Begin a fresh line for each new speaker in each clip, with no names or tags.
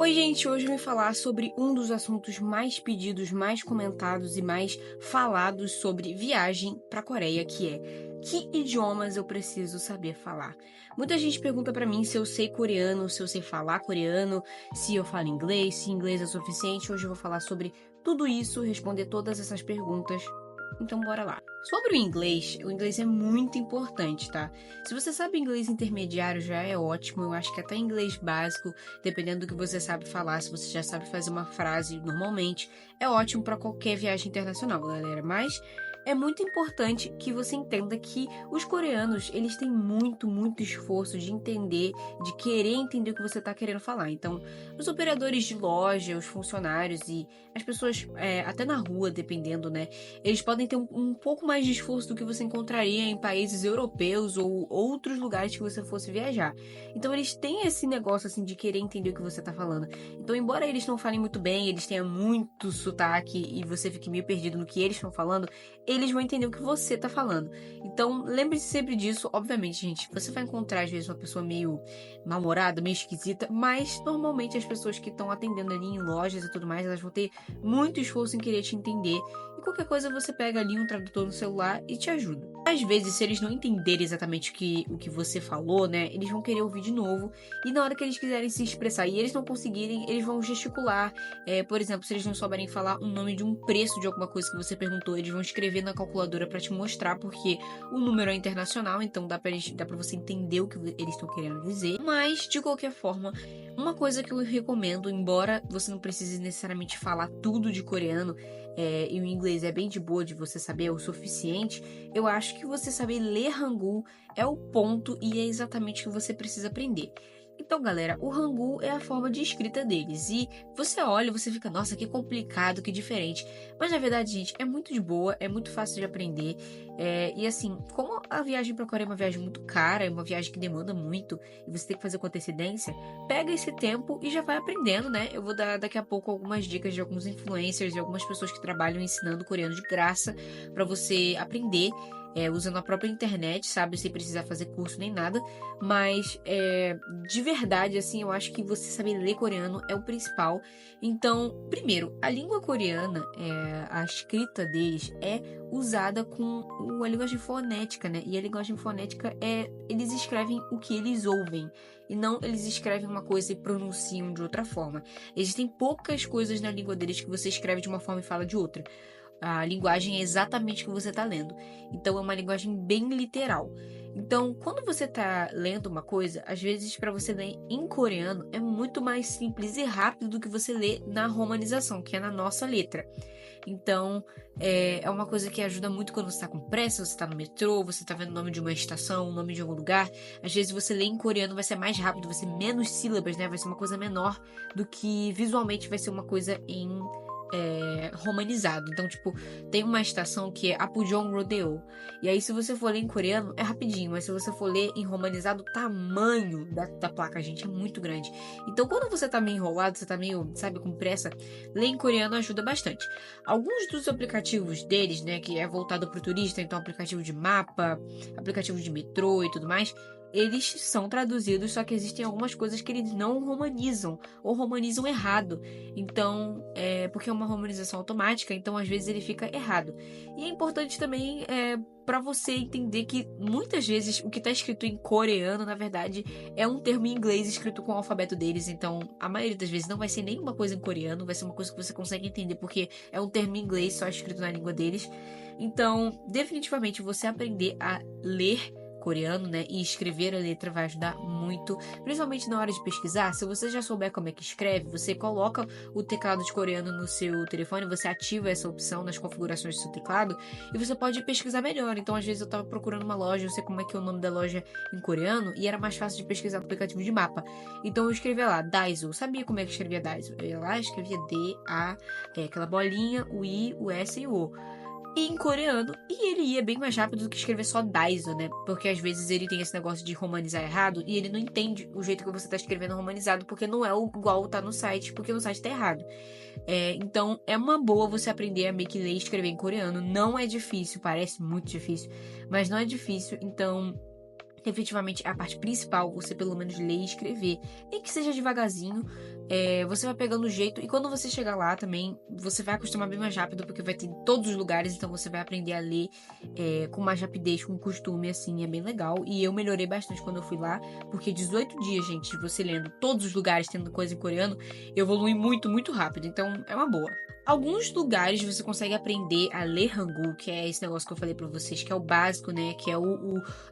Oi, gente, hoje eu vim falar sobre um dos assuntos mais pedidos, mais comentados e mais falados sobre viagem para a Coreia, que é: que idiomas eu preciso saber falar? Muita gente pergunta para mim se eu sei coreano, se eu sei falar coreano, se eu falo inglês, se inglês é suficiente. Hoje eu vou falar sobre tudo isso, responder todas essas perguntas. Então, bora lá. Sobre o inglês é muito importante, tá? Se você sabe inglês intermediário, já é ótimo. Eu acho que até inglês básico, dependendo do que você sabe falar, se você já sabe fazer uma frase normalmente, é ótimo para qualquer viagem internacional, galera. Mas é muito importante que você entenda que os coreanos, eles têm muito esforço de entender, de querer entender o que você tá querendo falar. Então, os operadores de loja, os funcionários e as pessoas, até na rua, dependendo, né? Eles podem ter um pouco mais de esforço do que você encontraria em países europeus ou outros lugares que você fosse viajar. Então eles têm esse negócio assim de querer entender o que você tá falando. Então, embora eles não falem muito bem, eles tenham muito sotaque e você fique meio perdido no que eles estão falando, eles vão entender o que você tá falando. Então, lembre-se sempre disso. Obviamente, gente, você vai encontrar às vezes uma pessoa meio mal-humorada, meio esquisita, mas normalmente as pessoas que estão atendendo ali em lojas e tudo mais, elas vão ter muito esforço em querer te entender. E qualquer coisa você pega ali um tradutor no celular e te ajuda. Às vezes, se eles não entenderem exatamente o que você falou, né, eles vão querer ouvir de novo. E na hora que eles quiserem se expressar e eles não conseguirem, eles vão gesticular. Por exemplo, se eles não souberem falar o nome de um preço de alguma coisa que você perguntou, eles vão escrever na calculadora para te mostrar, porque o número é internacional, então dá pra você entender o que eles estão querendo dizer. Mas, de qualquer forma, uma coisa que eu recomendo, embora você não precise necessariamente falar tudo de coreano, e o inglês é bem de boa de você saber, é o suficiente, eu acho que você saber ler Hangul é o ponto e é exatamente o que você precisa aprender. Então, galera, o Hangul é a forma de escrita deles. E você olha, você fica, nossa, que complicado, que diferente. Mas na verdade, gente, é muito de boa, é muito fácil de aprender. E assim, como a viagem pra Coreia é uma viagem muito cara, é uma viagem que demanda muito, e você tem que fazer com antecedência, pega esse tempo e já vai aprendendo, né? Eu vou dar daqui a pouco algumas dicas de alguns influencers e algumas pessoas que trabalham ensinando coreano de graça pra você aprender. Usando a própria internet, sabe? Sem precisar fazer curso nem nada. Mas, de verdade, assim, eu acho que você saber ler coreano é o principal. Então, primeiro, a língua coreana, a escrita deles é usada com a linguagem fonética, né? E a linguagem fonética eles escrevem o que eles ouvem. E não eles escrevem uma coisa e pronunciam de outra forma. Existem poucas coisas na língua deles que você escreve de uma forma e fala de outra. A linguagem é exatamente o que você está lendo. Então é uma linguagem bem literal. Então, quando você está lendo uma coisa, às vezes para você ler em coreano é muito mais simples e rápido do que você ler na romanização, que é na nossa letra. Então, é uma coisa que ajuda muito quando você está com pressa, você está no metrô, você está vendo o nome de uma estação, o nome de algum lugar. Às vezes você lê em coreano vai ser mais rápido, vai ser menos sílabas, né? Vai ser uma coisa menor do que visualmente vai ser uma coisa em romanizado. Então, tipo, tem uma estação que é Apgujeong Rodeo. E aí, se você for ler em coreano, é rapidinho. Mas se você for ler em romanizado, o tamanho da placa, gente, é muito grande. Então, quando você tá meio enrolado, você tá meio, sabe, com pressa, ler em coreano ajuda bastante. Alguns dos aplicativos deles, né, que é voltado pro turista, então aplicativo de mapa, aplicativo de metrô e tudo mais, eles são traduzidos, só que existem algumas coisas que eles não romanizam, ou romanizam errado. Então, porque é uma romanização automática, então às vezes ele fica errado. E é importante também para você entender que muitas vezes o que está escrito em coreano, na verdade, é um termo em inglês escrito com o alfabeto deles. Então, a maioria das vezes não vai ser nenhuma coisa em coreano, vai ser uma coisa que você consegue entender porque é um termo em inglês só escrito na língua deles. Então, definitivamente, você aprender a ler coreano, né, e escrever a letra vai ajudar muito, principalmente na hora de pesquisar. Se você já souber como é que escreve, você coloca o teclado de coreano no seu telefone, você ativa essa opção nas configurações do seu teclado e você pode pesquisar melhor. Então, às vezes eu tava procurando uma loja, eu sei como é que é o nome da loja em coreano e era mais fácil de pesquisar no aplicativo de mapa. Então eu escrevia lá, Daiso. Sabia como é que escrevia Daiso? Eu ia lá, escrevia D-A, aquela bolinha, o I, o S e o O e em coreano, e ele ia bem mais rápido do que escrever só Daiso, né? Porque às vezes ele tem esse negócio de romanizar errado e ele não entende o jeito que você tá escrevendo romanizado, porque não é igual tá no site, porque no site tá errado. Então é uma boa você aprender a meio que ler e escrever em coreano. Não é difícil, parece muito difícil, mas não é difícil, então efetivamente a parte principal, você pelo menos ler e escrever. Nem que seja devagarzinho, você vai pegando o jeito, e quando você chegar lá também, você vai acostumar bem mais rápido, porque vai ter em todos os lugares, então você vai aprender a ler com mais rapidez, com costume, assim, é bem legal. E eu melhorei bastante quando eu fui lá, porque 18 dias, gente, de você lendo todos os lugares, tendo coisa em coreano, eu evolui muito, muito rápido, então é uma boa. Alguns lugares você consegue aprender a ler Hangul, que é esse negócio que eu falei pra vocês, que é o básico, né? Que é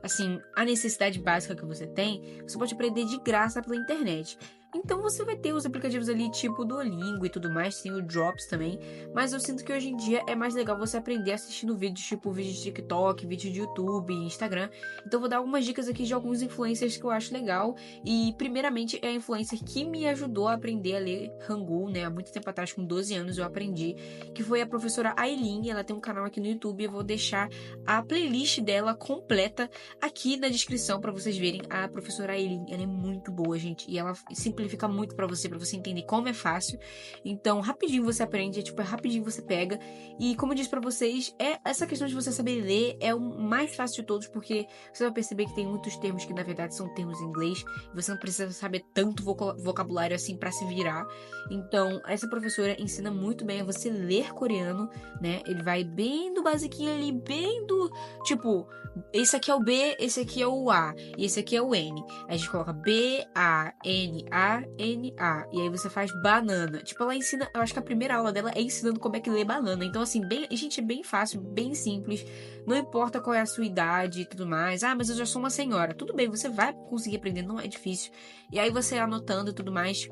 assim, a necessidade básica que você tem. Você pode aprender de graça pela internet. Então você vai ter os aplicativos ali tipo Duolingo e tudo mais, tem o Drops também, mas eu sinto que hoje em dia é mais legal você aprender assistindo vídeos tipo vídeo de TikTok, vídeo de YouTube, Instagram. Então eu vou dar algumas dicas aqui de alguns influencers que eu acho legal, e primeiramente é a influencer que me ajudou a aprender a ler Hangul, né? Há muito tempo atrás, com 12 anos eu aprendi, que foi a professora Aileen. Ela tem um canal aqui no YouTube, eu vou deixar a playlist dela completa aqui na descrição para vocês verem. A professora Aileen, ela é muito boa, gente, e ela simplifica muito pra você entender como é fácil. Então, rapidinho você aprende, é rapidinho você pega. E como eu disse pra vocês, essa questão de você saber ler é o mais fácil de todos, porque você vai perceber que tem muitos termos que na verdade são termos em inglês, e você não precisa saber tanto vocabulário assim pra se virar. Então, essa professora ensina muito bem a você ler coreano, né? Ele vai bem do basiquinho ali, bem do tipo, esse aqui é o B, esse aqui é o A, e esse aqui é o N. Aí a gente coloca B-A-N-A, N-A. E aí você faz banana. Tipo, ela ensina. Eu acho que a primeira aula dela é ensinando como é que lê banana. Então, assim, gente, é bem fácil, bem simples. Não importa qual é a sua idade e tudo mais. Ah, mas eu já sou uma senhora. Tudo bem, você vai conseguir aprender, não é difícil. E aí você anotando e tudo mais,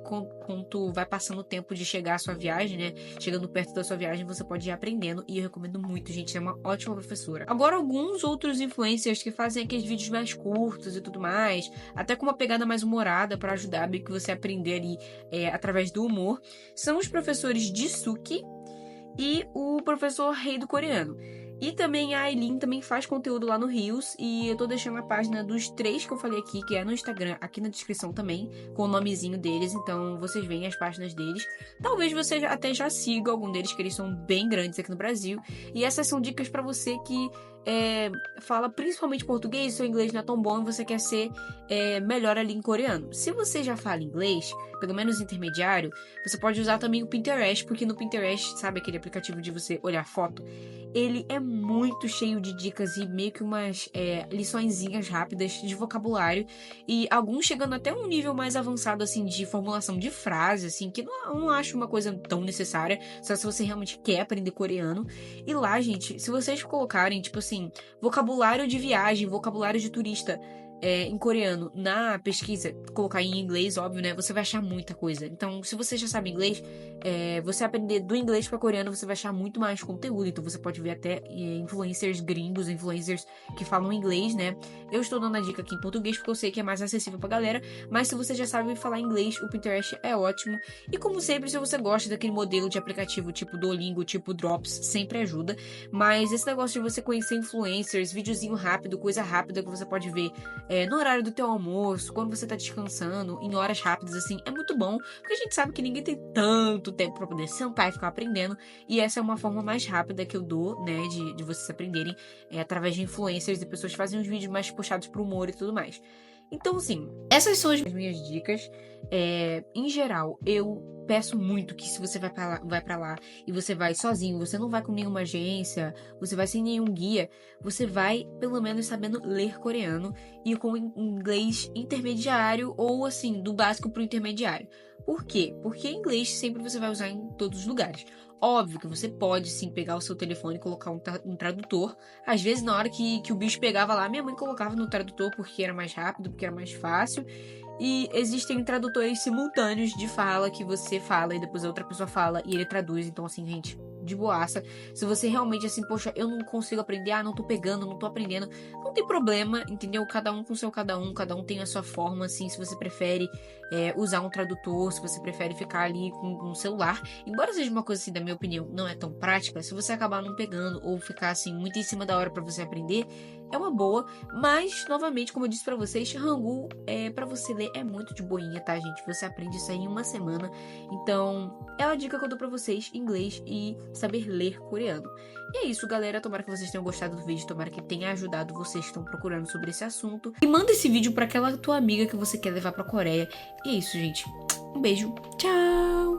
quando vai passando o tempo de chegar à sua viagem, né? Chegando perto da sua viagem, você pode ir aprendendo. E eu recomendo muito, gente. É uma ótima professora. Agora, alguns outros influencers que fazem aqueles vídeos mais curtos e tudo mais, até com uma pegada mais humorada para ajudar meio que você a aprender ali através do humor, são os professores Jisuki e o professor Rei do Coreano. E também a Aileen também faz conteúdo lá no Rios, e eu tô deixando a página dos 3 que eu falei aqui, que é no Instagram, aqui na descrição também, com o nomezinho deles, então vocês veem as páginas deles. Talvez você até já siga algum deles, que eles são bem grandes aqui no Brasil, e essas são dicas pra você que fala principalmente português, seu inglês não é tão bom e você quer ser melhor ali em coreano. Se você já fala inglês, pelo menos intermediário, você pode usar também o Pinterest, porque no Pinterest, sabe aquele aplicativo de você olhar foto? Ele é muito cheio de dicas e meio que umas liçõezinhas rápidas de vocabulário, e alguns chegando até um nível mais avançado, assim, de formulação de frase, assim, que não acho uma coisa tão necessária, só se você realmente quer aprender coreano. E lá, gente, se vocês colocarem, tipo assim, vocabulário de viagem, vocabulário de turista, em coreano na pesquisa, colocar em inglês, óbvio, né? Você vai achar muita coisa. Então, se você já sabe inglês, você aprender do inglês para coreano, você vai achar muito mais conteúdo. Então, você pode ver até influencers gringos, influencers que falam inglês, né? Eu estou dando a dica aqui em português porque eu sei que é mais acessível pra galera, mas se você já sabe falar inglês, o Pinterest é ótimo. E como sempre, se você gosta daquele modelo de aplicativo tipo Duolingo, tipo Drops, sempre ajuda. Mas esse negócio de você conhecer influencers, videozinho rápido, coisa rápida que você pode ver no horário do teu almoço, quando você tá descansando, em horas rápidas, assim, é muito bom, porque a gente sabe que ninguém tem tanto tempo pra poder sentar e ficar aprendendo, e essa é uma forma mais rápida que eu dou, né, de vocês aprenderem através de influencers e pessoas que fazem uns vídeos mais puxados pro humor e tudo mais. Então, assim, essas são as minhas dicas. Em geral, eu peço muito que se você vai pra lá e você vai sozinho, você não vai com nenhuma agência, você vai sem nenhum guia, você vai pelo menos sabendo ler coreano e com inglês intermediário, ou assim, do básico pro intermediário. Por quê? Porque inglês sempre você vai usar em todos os lugares. Óbvio que você pode sim pegar o seu telefone e colocar um tradutor. Às vezes, na hora que o bicho pegava lá, minha mãe colocava no tradutor porque era mais rápido, porque era mais fácil. E existem tradutores simultâneos de fala, que você fala e depois a outra pessoa fala e ele traduz. Então, assim, gente, de boaça. Se você realmente, assim, poxa, eu não consigo aprender, não tô pegando, não tô aprendendo, não tem problema, entendeu? Cada um com seu cada um tem a sua forma, assim, se você prefere usar um tradutor, se você prefere ficar ali com um celular. Embora seja uma coisa, assim, da minha opinião, não é tão prática, se você acabar não pegando ou ficar, assim, muito em cima da hora pra você aprender, é uma boa. Mas, novamente, como eu disse pra vocês, Hangul, pra você ler, é muito de boinha, tá, gente? Você aprende isso aí em uma semana. Então, é a dica que eu dou pra vocês, inglês e saber ler coreano. E é isso, galera. Tomara que vocês tenham gostado do vídeo. Tomara que tenha ajudado vocês que estão procurando sobre esse assunto. E manda esse vídeo pra aquela tua amiga que você quer levar pra Coreia. E é isso, gente. Um beijo, tchau!